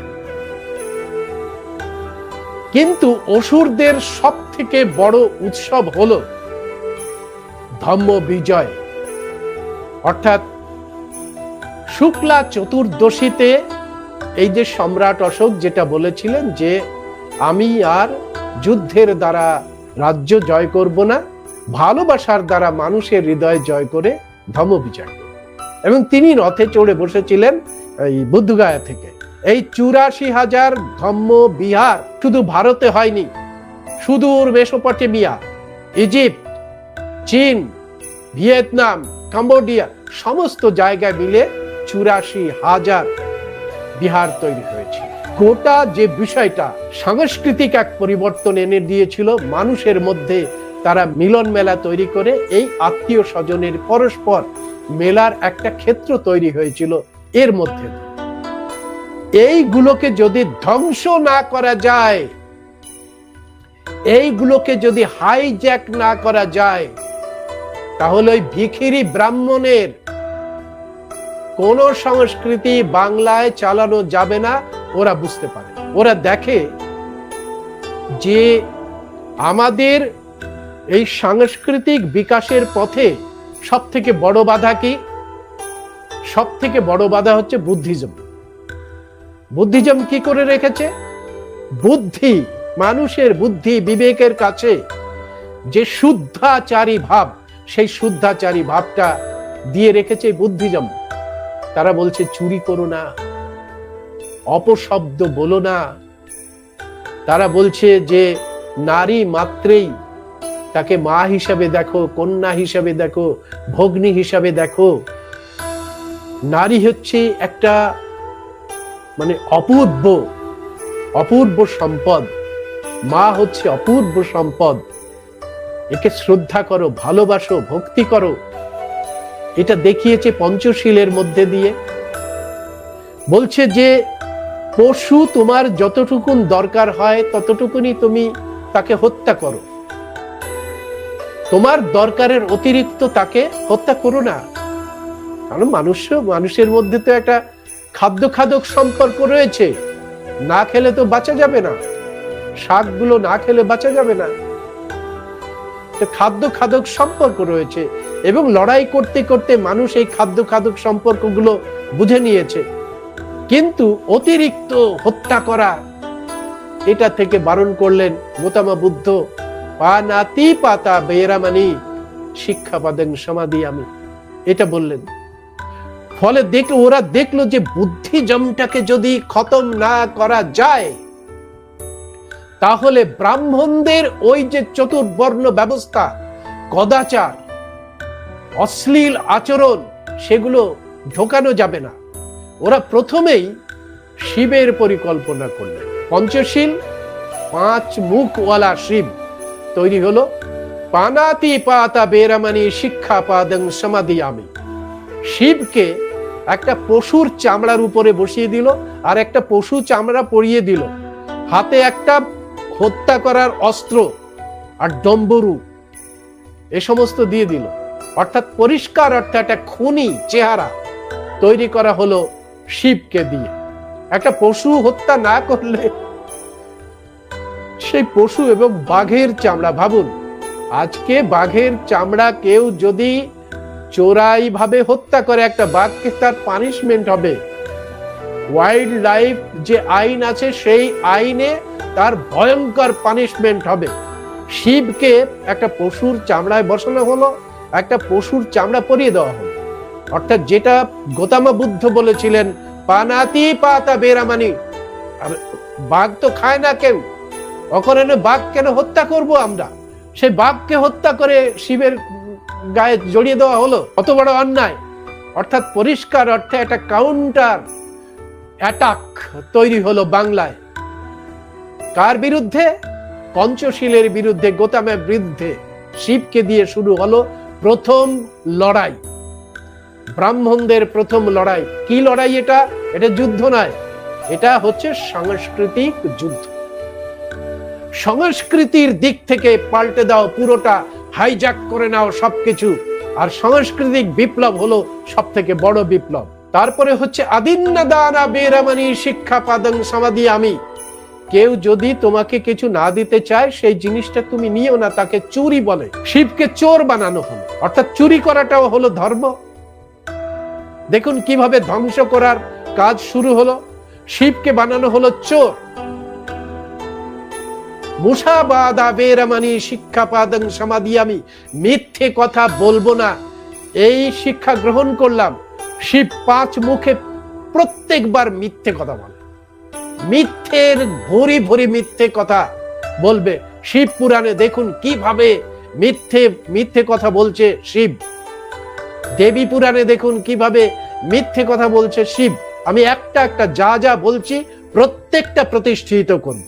কিন্তু অসুরদের সব থেকে বড় উৎসব হলো ধম্ম বিজয়, অর্থাৎ শুক্লা চতুর্দশীতে এই যে সম্রাট অশোক যেটা বলেছিলেন যে আমি আর যুদ্ধের দ্বারা রাজ্য জয় করব না, ভালোবাসার দ্বারা মানুষের হৃদয় জয় করে ধম্ম বিজয়, এবং তিনি রথে চড়ে বসেছিলেন এই বুদ্ধগয়া থেকে। এই ৮৪,০০০ ধম্ম বিহার শুধু ভারতে হয়নি, সুদূর মেসোপটেমিয়া, ইজিপ্ট, চীন, ভিয়েতনাম, কম্বোডিয়া সমস্ত জায়গায় মিলে ৮৪,০০০ বিহার তৈরি হয়েছে। গোটা যে বিষয়টা সাংস্কৃতিক এক পরিবর্তন এনে দিয়েছিল মানুষের মধ্যে, তারা মিলন মেলা তৈরি করে এই আত্মীয় স্বজনের পরস্পর মেলার একটা ক্ষেত্র তৈরি হয়েছিল। এর মধ্যে এইগুলোকে যদি ধ্বংস না করা যায়, এইগুলোকে যদি হাইজ্যাক না করা যায়, তাহলে ওই ভিখিরি ব্রাহ্মণের কোন সংস্কৃতি বাংলায় চালানো যাবে না। ওরা বুঝতে পারে, ওরা দেখে যে আমাদের এই সাংস্কৃতিক বিকাশের পথে সব থেকে বড় বাধা কি? সব থেকে বড় বাধা হচ্ছে বুদ্ধিজম। বুদ্ধিজম কি করে রেখেছে? বুদ্ধি, মানুষের বুদ্ধি বিবেকের কাছে যে শুদ্ধাচারী ভাব, সেই শুদ্ধাচারী ভাবটা দিয়ে রেখেছে বুদ্ধিজম। তারা বলছে চুরি করো না, অপশব্দ বলো না। তারা বলছে যে নারী মাত্রেই তাকে মা হিসাবে দেখো, কন্যা হিসাবে দেখো, ভগ্নী হিসাবে দেখো। নারী হচ্ছে একটা মানে অপূর্ব সম্পদ, মা হচ্ছে অপূর্ব সম্পদ। একে শ্রদ্ধা করো, ভালোবাসো, ভক্তি করো। এটা দেখিয়েছে পঞ্চশীলের মধ্যে দিয়ে। বলছে যে পশু তোমার যতটুকুন দরকার হয় ততটুকুনি তুমি তাকে হত্যা করো, তোমার দরকারের অতিরিক্ত তাকে হত্যা করো না। কারণ মানুষের মধ্যে তো একটা খাদ্য খাদক সম্পর্ক রয়েছে, না খেলে তো বাঁচা যাবে না, শাকগুলো না খেলে বাঁচা যাবে না। খাদ্য খাদক সম্পর্ক রয়েছে, এবং লড়াই করতে করতে মানুষ এই খাদ্য খাদক সম্পর্কগুলো বুঝে নিয়েছে। কিন্তু অতিরিক্ত হত্যা করা, এটা থেকে বারণ করলেন গৌতম বুদ্ধ। পানাতি পাতা বেরামানি শিক্ষাপাদেন সমাধি আমি, এটা বললেন। ফলে ওরা দেখলো যে বুদ্ধিজমটাকে যদি খতম না করা যায়, তাহলে ব্রাহ্মণদের ওই যে চতুর্বর্ণ ব্যবস্থা, কদাচার, অশ্লীল আচরণ, সেগুলো ঢোকানো যাবে না। ওরা প্রথমেই শিবের পরিকল্পনা করলেন। পঞ্চশীল, 5 মুখওয়ালা শিব তৈরি হলো। পানাতি পাতা বেরামানি শিক্ষা পাদং সমাধি আমি। শিবকে একটা পশুর চামড়ার উপরে বসিয়ে দিল, আর একটা পশু চামড়া পরিয়ে দিল, হাতে একটা হত্যা করার অস্ত্র আর ডম্বরু এ সমস্ত দিয়ে দিল। অর্থাৎ পরিষ্কার অর্থে একটা খুনি চেহারা তৈরি করা হলো শিবকে দিয়ে। একটা পশু হত্যা না করলে সেই পশু এবং বাঘের চামড়া, ভাবুন আজকে বাঘের চামড়া কেউ যদি চোরাই ভাবে হত্যা করে একটা বাঘকে, তার পানিশমেন্ট হবে। ওয়াইল্ড লাইফ যে আইন আছে সেই আইনে তার ভয়ঙ্কর পানিশমেন্ট হবে। শিবকে একটা পশুর চামড়ায় বসানো হলো, একটা পশুর চামড়া পরিয়ে দেওয়া হলো। অর্থাৎ যেটা গৌতম বুদ্ধ বলেছিলেন, পানাতি পাতা বেরামানি। আর বাঘ তো খায় না কেউ, অকারণে বাঘ কেন হত্যা করব আমরা? সেই বাঘকে হত্যা করে শিবের গায়ে জড়িয়ে দেওয়া হলো, কত বড় অন্যায়। অর্থাৎ পরিষ্কার অর্থে একটা কাউন্টার অ্যাটাক তৈরি হলো বাংলায়। কার বিরুদ্ধে? পঞ্চশীলের বিরুদ্ধে, গৌতমের বিরুদ্ধে। শিবকে দিয়ে শুরু হলো প্রথম লড়াই, ব্রাহ্মণদের প্রথম লড়াই। কি লড়াই এটা? এটা যুদ্ধ নয়, এটা হচ্ছে সাংস্কৃতিক যুদ্ধ। সংস্কৃতির দিক থেকে পাল্টে দাও, পুরোটা হাইজ্যাক করে নাও সবকিছু। আর সাংস্কৃতিক বিপ্লব হলো সব থেকে বড় বিপ্লব। তারপরে হচ্ছে আদিন্না দানা বেরামানি শিক্ষা পাদং সমাধি আমি। কেউ যদি তোমাকে কিছু না দিতে চায় সেই জিনিসটা তুমি নিও না, তাকে চুরি বলে। শিবকে চোর বানানো হলো, অর্থাৎ চুরি করাটাও হলো ধর্ম। দেখুন কিভাবে ধ্বংস করার কাজ শুরু হলো, শিবকে বানানো হলো চোর। মুসাবাদা বেরামানি শিক্ষাপাদং সমাদিয়ামি, মিথ্যে কথা বলবো না, এই শিক্ষা গ্রহণ করলাম। শিব 5 মুখে প্রত্যেকবার মিথ্যে কথা বলে, মিথ্যের ভরি ভরি মিথ্যে কথা বলবে। শিব পুরাণে দেখুন কিভাবে মিথ্যে মিথ্যে কথা বলছে শিব। দেবী পুরাণে দেখুন কিভাবে মিথ্যে কথা বলছে শিব। আমি একটা একটা যা যা বলছি প্রত্যেকটা প্রতিষ্ঠিত করব।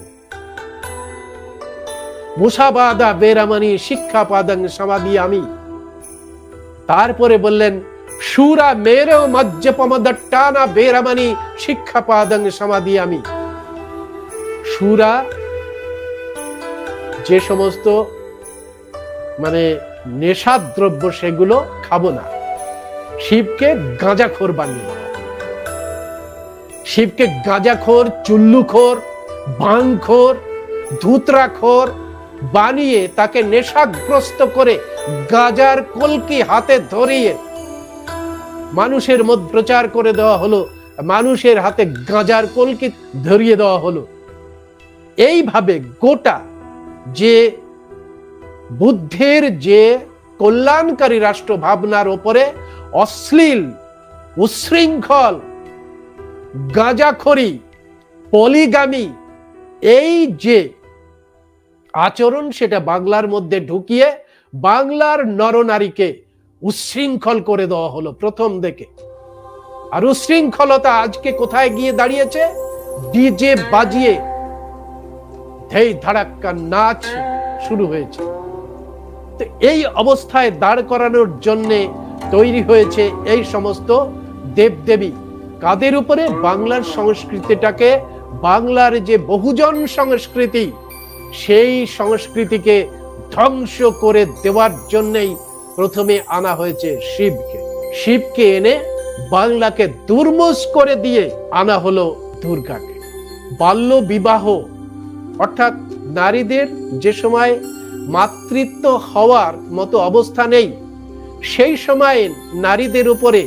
মুসাবাদা বেরামানি শিক্ষাপাদং সমাদিয়ামি। তারপরে বললেন সুরা মেরো মজ্জপমদট্টানা বেরামানি শিক্ষাপাদং সমাদিয়ামি। সুরা যে সমস্ত নেশাদ্রব্য সেগুলো খাবো না। শিবকে গাঁজাখোর বানিয়ে, শিবকে গাঁজাখোর, চুল্লুখোর, ভাঙখোর, ধুতরাখোর বানিয়ে তাকে নেশাগ্রস্ত করে গাঁজার কলকি হাতে ধরিয়ে মানুষের মধ্যে প্রচার করে দেওয়া হলো, মানুষের হাতে গাঁজার কলকি ধরিয়ে দেওয়া হলো। এইভাবে গোটা যে বুদ্ধের যে কল্যাণকারী রাষ্ট্র ভাবনার উপরে অশ্লীল, উচ্ছৃঙ্খল, গাঁজাখড়ি, পলিগামি এই যে আচরণ, সেটা বাংলার মধ্যে ঢুকিয়ে বাংলার নরনারীকে উচ্ছৃঙ্খল করে দেওয়া হলো প্রথম দিকে। আর উচ্ছৃঙ্খলতা আজকে কোথায় গিয়ে দাঁড়িয়েছে? ডিজে বাজিয়ে ধেই ধাড়াক্কা নাচ শুরু হয়েছে। তো এই অবস্থায় দাঁড় করানোর জন্য তৈরি হয়েছে এই সমস্ত দেবদেবী। কাদের উপরে? বাংলার সংস্কৃতিটাকে, বাংলার যে বহুজন সংস্কৃতি, সেই সংস্কৃতিকে ধ্বংস করে দেওয়ার জন্যই প্রথমে আনা হয়েছে শিবকে। শিবকে এনে বাংলাকে দুর্মুষ করে দিয়ে আনা হলো দুর্গাকে। বাল্য বিবাহ, অর্থাৎ নারীদের যে সময় মাতৃত্ব হওয়ার মতো অবস্থা নেই, সেই সময় নারীদের উপরে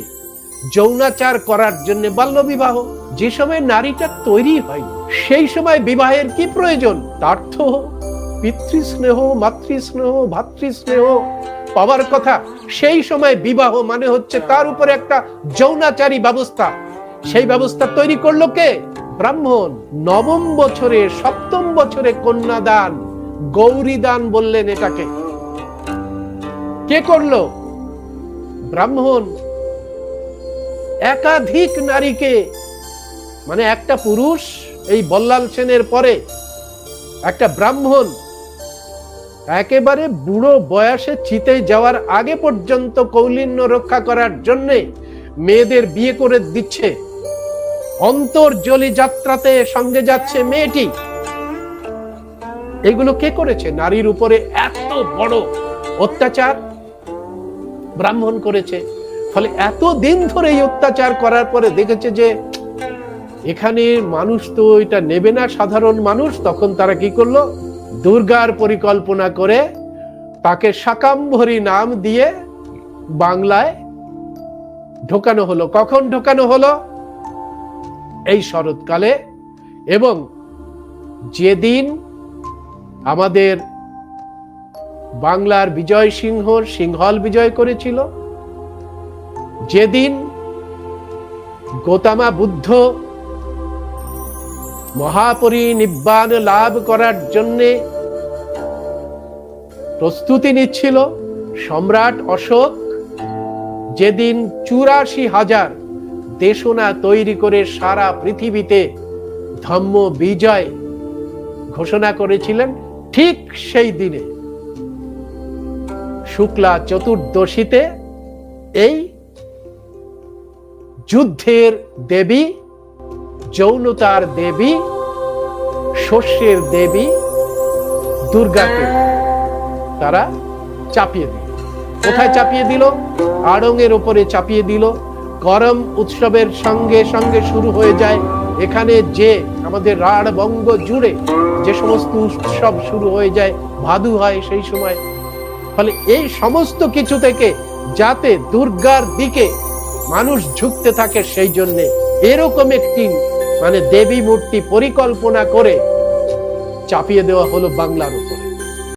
যৌনাচার করার জন্য বাল্য বিবাহ। যে সময় নারীটা তৈরি হয় সেই সময় বিবাহের কি প্রয়োজন? তার তো পিতৃস্নেহ, মাতৃস্নেহ, ভাতৃস্নেহ পাওয়ার কথা। সেই সময় বিবাহ মানে হচ্ছে তার উপরে একটা যৌনাচারী ব্যবস্থা। সেই ব্যবস্থা তৈরি করলো কে? ব্রাহ্মণ। নবম বছরে, সপ্তম বছরে কন্যাদান, গৌরী দান বললেন এটাকে। কে করলো? ব্রাহ্মণ। একাধিক নারীকে, একটা পুরুষ, এই বল্লাল সেনের পরে একটা ব্রাহ্মণ একেবারে বুড়ো বয়সে চিতে যাওয়ার আগে পর্যন্ত কৌলিন্য রক্ষা করার জন্য মেয়েদের বিয়ে করে দিচ্ছে। অন্তর্জলি যাত্রাতে সঙ্গে যাচ্ছে মেয়েটি। এগুলো কে করেছে? নারীর উপরে এত বড় অত্যাচার ব্রাহ্মণ করেছে। ফলে এত দিন ধরে এই অত্যাচার করার পরে দেখেছে যে এখানে মানুষ তো এটা নেবে না, সাধারণ মানুষ। তখন তারা কি করলো? দুর্গার পরিকল্পনা করে তাকে শাকাম্ভরী নাম দিয়ে বাংলায় ঢোকানো হলো। কখন ঢোকানো হলো? এই শরৎকালে। এবং যেদিন আমাদের বাংলার বিজয় সিংহ সিংহল বিজয় করেছিল, যেদিন গৌতম বুদ্ধ মহাপরিনিব্বাণ লাভ করার জন্য প্রস্তুতি নিচ্ছিল, সম্রাট অশোক যেদিন ৮৪,০০০ দেশনা তৈরি করে সারা পৃথিবীতে ধম্ম বিজয় ঘোষণা করেছিলেন, ঠিক সেই দিনে শুক্লা চতুর্দশীতে এই যুদ্ধের দেবী, যৌনতার দেবী, শস্যের দেবী দুর্গাকে তারা চাপিয়ে দিল। কোথায় চাপিয়ে দিল? আড়ং এর উপরে চাপিয়ে দিল। করম উৎসবের সঙ্গে সঙ্গে শুরু হয়ে যায় এখানে যে আমাদের রাঢ়বঙ্গ জুড়ে যে সমস্ত উৎসব শুরু হয়ে যায়, ভাদু হয় সেই সময়, ফলে এই সমস্ত কিছু থেকে যাতে দুর্গার দিকে মানুষ ঝুঁকতে থাকে, সেই জন্য এরকম একটি দেবী মূর্তি পরিকল্পনা করে চাপিয়ে দেওয়া হলো বাংলার উপরে।